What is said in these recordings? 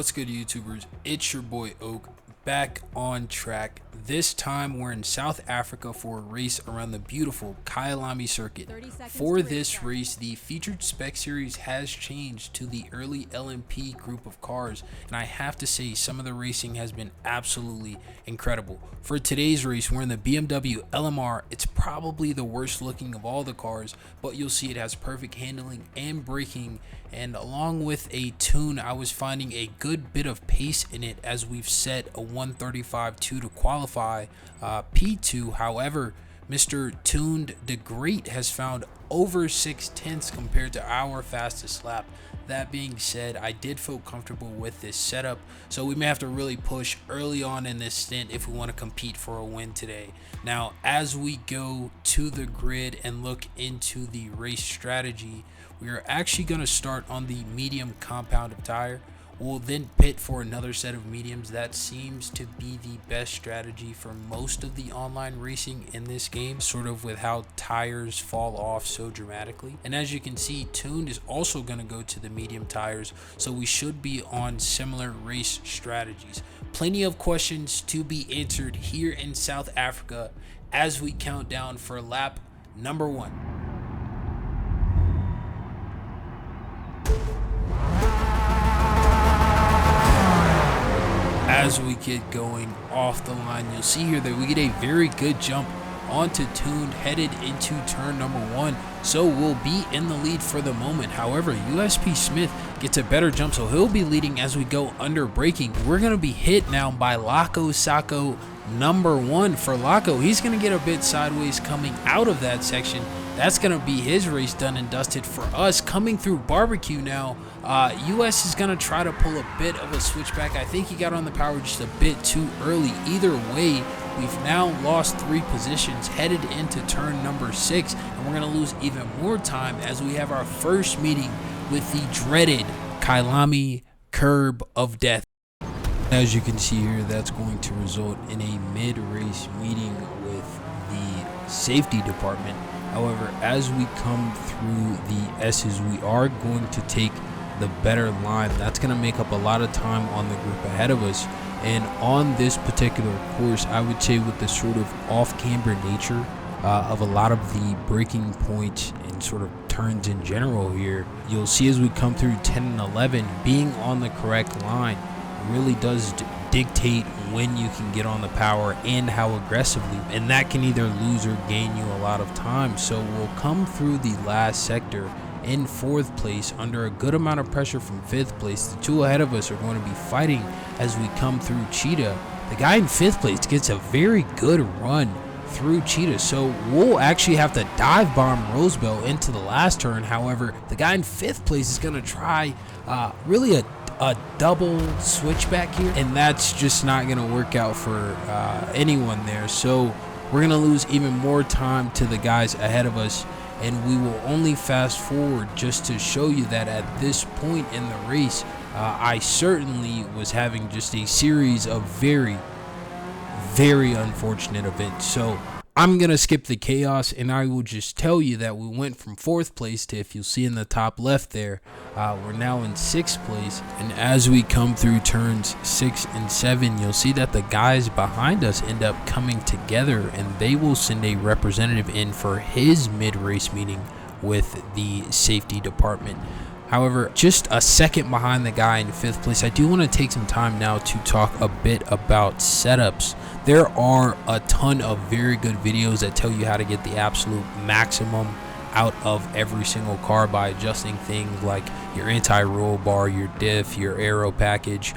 What's good, YouTubers? It's your boy Oak, back on track. This time we're in South Africa for a race around the beautiful Kyalami circuit. For this race, the featured spec series has changed to the Early LMP group of cars, and I have to say some of the racing has been absolutely incredible. For today's race, we're in the BMW LMR. It's probably the worst looking of all the cars, but you'll see it has perfect handling and braking, and along with a tune, I was finding a good bit of pace in it as we've set a 135.2 to qualify P2. However, Mr. Tuned the Great has found over 6/10 compared to our fastest lap. That being said, I did feel comfortable with this setup, so we may have to really push early on in this stint if we want to compete for a win today. Now, as we go to the grid and look into the race strategy, we are actually going to start on the medium compound of tire. We'll then pit for another set of mediums. That seems to be the best strategy for most of the online racing in this game, sort of with how tires fall off so dramatically. And as you can see, Tuned is also going to go to the medium tires, so we should be on similar race strategies. Plenty of questions to be answered here in South Africa as we count down for lap number 1. As we get going off the line, you'll see here that we get a very good jump onto Tuned headed into turn number 1, so we'll be in the lead for the moment. However, USP Smith gets a better jump, so he'll be leading as we go under braking. We're going to be hit now by Lako Sako number 1. For Lako, he's going to get a bit sideways coming out of that section. That's going to be his race done and dusted. For us, coming through barbecue now, US is going to try to pull a bit of a switchback. I think he got on the power just a bit too early. Either way, we've now lost 3 positions headed into turn number 6, and we're going to lose even more time as we have our first meeting with the dreaded Kyalami curb of death. As you can see here, that's going to result in a mid-race meeting with the safety department. However, as we come through the S's, we are going to take the better line. That's going to make up a lot of time on the group ahead of us. And on this particular course, I would say with the sort of off-camber nature of a lot of the braking points and sort of turns in general here, you'll see as we come through 10 and 11, being on the correct line really does dictate when you can get on the power and how aggressively, and that can either lose or gain you a lot of time. So we'll come through the last sector in 4th place under a good amount of pressure from 5th place. The 2 ahead of us are going to be fighting as we come through Cheetah. The guy in 5th place gets a very good run through Cheetah, so we'll actually have to dive bomb Rosebell into the last turn. However, the guy in 5th place is going to try really a double switchback here, and that's just not going to work out for anyone there. So we're going to lose even more time to the guys ahead of us, and we will only fast forward just to show you that at this point in the race, I certainly was having just a series of very unfortunate events. So I'm going to skip the chaos, and I will just tell you that we went from 4th place to, if you'll see in the top left there, we're now in 6th place. And as we come through turns 6 and 7, you'll see that the guys behind us end up coming together, and they will send a representative in for his mid-race meeting with the safety department. However, just a second behind the guy in 5th place, I do want to take some time now to talk a bit about setups. There are a ton of very good videos that tell you how to get the absolute maximum out of every single car by adjusting things like your anti-roll bar, your diff, your aero package,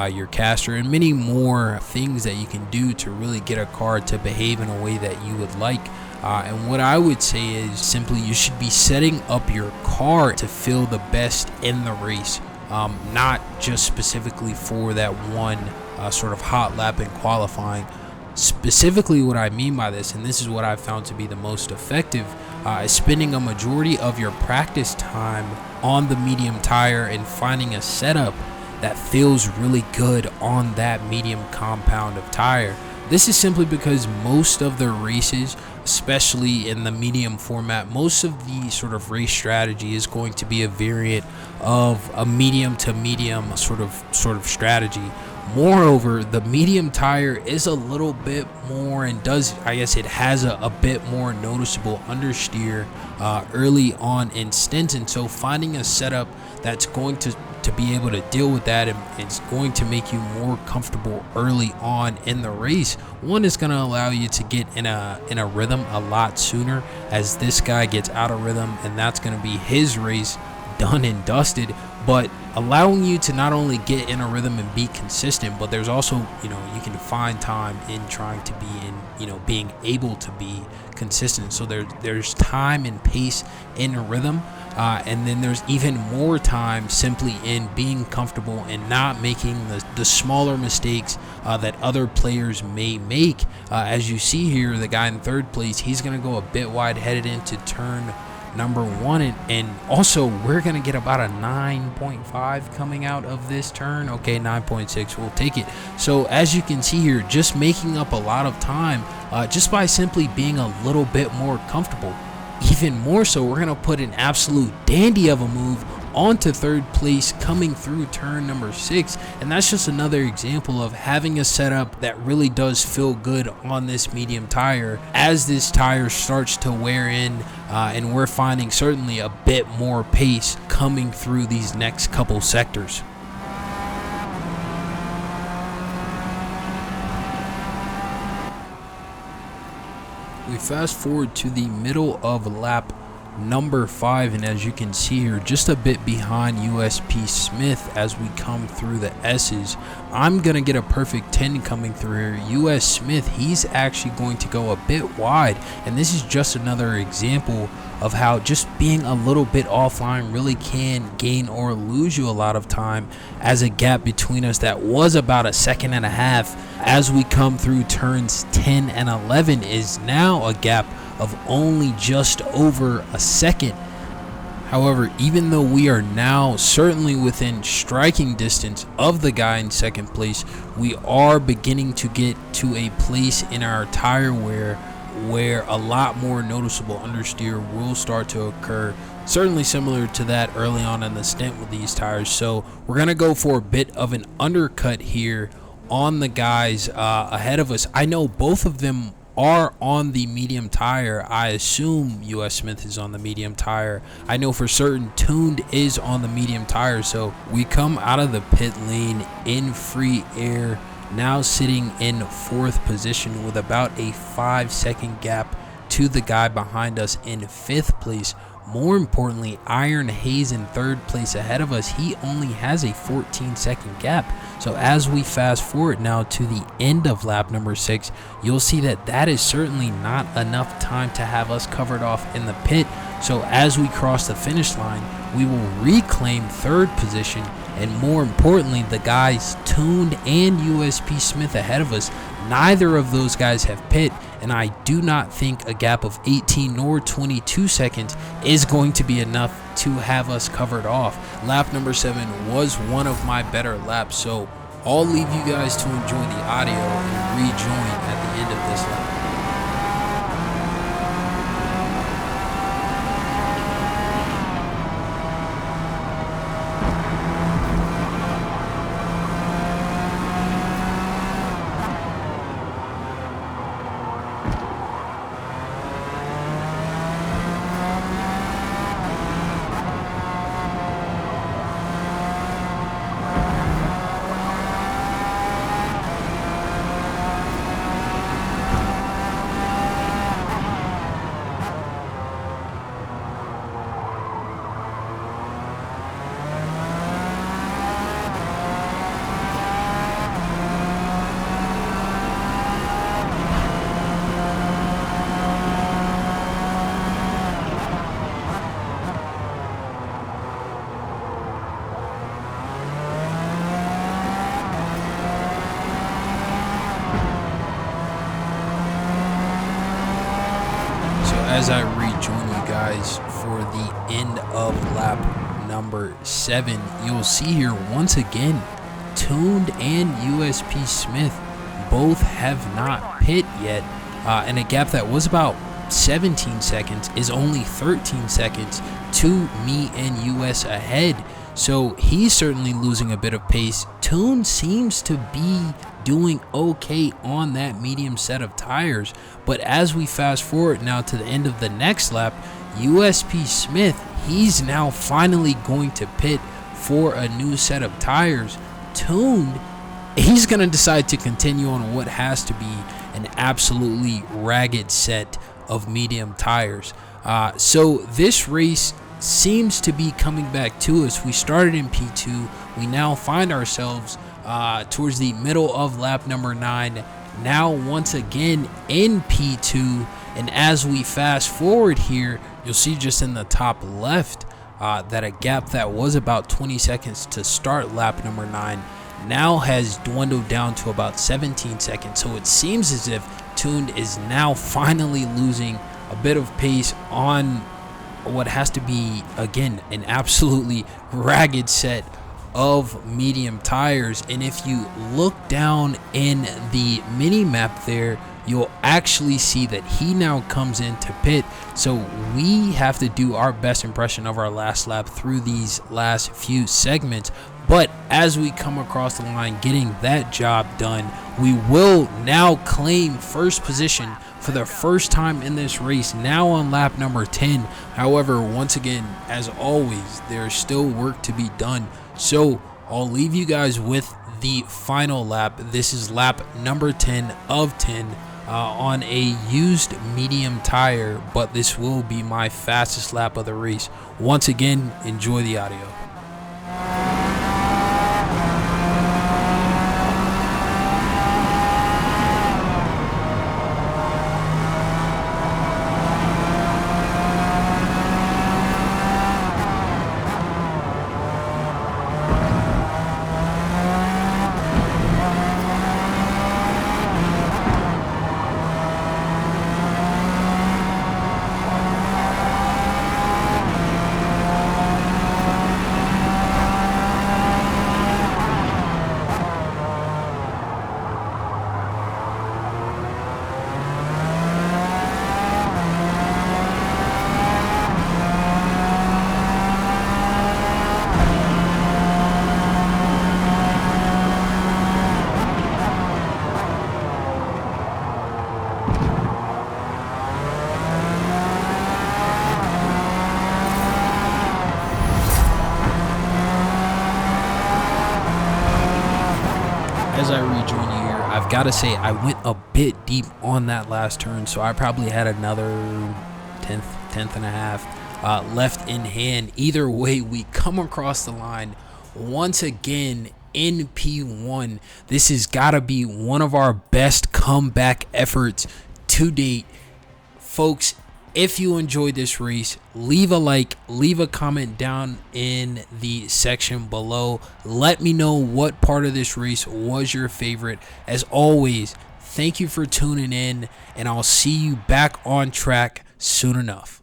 your caster, and many more things that you can do to really get a car to behave in a way that you would like. And what I would say is simply you should be setting up your car to feel the best in the race, not just specifically for that one sort of hot lap in qualifying. Specifically what I mean by this, and this is what I've found to be the most effective, is spending a majority of your practice time on the medium tire and finding a setup that feels really good on that medium compound of tire. This is simply because most of the races, especially in the medium format, most of the sort of race strategy is going to be a variant of a medium to medium sort of strategy. Moreover, the medium tire is a little bit more, and I guess it has a bit more noticeable understeer early on in stints, and so finding a setup that's going to be able to deal with that, and it's going to make you more comfortable early on in the race. One is going to allow you to get in a rhythm a lot sooner, as this guy gets out of rhythm, and that's going to be his race done and dusted. But allowing you to not only get in a rhythm and be consistent, but there's also, you can find time in trying to be in, being able to be consistent. So there's time and pace in a rhythm, and then there's even more time simply in being comfortable and not making the smaller mistakes that other players may make. As you see here, the guy in third place, he's going to go a bit wide headed into turn number 1, and also we're gonna get about a 9.5 coming out of this turn. Okay, 9.6, we'll take it. So as you can see here, just making up a lot of time just by simply being a little bit more comfortable. Even more so, we're gonna put an absolute dandy of a move onto third place coming through turn number 6, and that's just another example of having a setup that really does feel good on this medium tire as this tire starts to wear in, and we're finding certainly a bit more pace coming through these next couple sectors. We fast forward to the middle of lap number 5, and as you can see here, just a bit behind USP Smith as we come through the S's. I'm gonna get a perfect 10 coming through here. US Smith, he's actually going to go a bit wide, and this is just another example of how just being a little bit offline really can gain or lose you a lot of time, as a gap between us that was about a second and a half as we come through turns 10 and 11 is now a gap of only just over a second. However, even though we are now certainly within striking distance of the guy in second place, we are beginning to get to a place in our tire wear where a lot more noticeable understeer will start to occur, certainly similar to that early on in the stint with these tires. So we're going to go for a bit of an undercut here on the guys ahead of us. I know both of them are on the medium tire. I assume US Smith is on the medium tire. I know for certain Tuned is on the medium tire. So we come out of the pit lane in free air, now sitting in 4th position with about a 5-second gap to the guy behind us in 5th place. More importantly, Iron Hayes in 3rd place ahead of us, he only has a 14-second gap. So as we fast forward now to the end of lap number 6, you'll see that is certainly not enough time to have us covered off in the pit. So as we cross the finish line, we will reclaim 3rd position, and more importantly, the guys Tuned and USP Smith ahead of us, neither of those guys have pit, and I do not think a gap of 18 nor 22 seconds is going to be enough to have us covered off. Lap number 7 was one of my better laps, so I'll leave you guys to enjoy the audio and rejoin at the end of this lap. As I rejoin you guys for the end of lap number 7, you'll see here once again Tuned and USP Smith both have not pit yet, and a gap that was about 17 seconds is only 13 seconds to me and US ahead. So he's certainly losing a bit of pace. Toon seems to be doing okay on that medium set of tires, but as we fast forward now to the end of the next lap, USP Smith, he's now finally going to pit for a new set of tires. Toon, he's going to decide to continue on what has to be an absolutely ragged set of medium tires. So this race seems to be coming back to us. We started in P2. We now find ourselves towards the middle of lap number 9. Now once again in P2. And as we fast forward here, you'll see just in the top left that a gap that was about 20 seconds to start lap number 9 now has dwindled down to about 17 seconds. So it seems as if Toon is now finally losing a bit of pace on what has to be, again, an absolutely ragged set of medium tires. And if you look down in the mini map there, you'll actually see that he now comes into pit. So we have to do our best impression of our last lap through these last few segments. But as we come across the line getting that job done, we will now claim first position for the first time in this race, now on lap number 10. However, once again, as always, there's still work to be done. So I'll leave you guys with the final lap. This is lap number 10 of 10 on a used medium tire, but this will be my fastest lap of the race. Once again, enjoy the audio. As I rejoin you here, I've got to say I went a bit deep on that last turn, so I probably had another tenth and a half left in hand. Either way, we come across the line once again in P1. This has got to be one of our best comeback efforts to date. Folks, if you enjoyed this race, leave a like, leave a comment down in the section below. Let me know what part of this race was your favorite. As always, thank you for tuning in, and I'll see you back on track soon enough.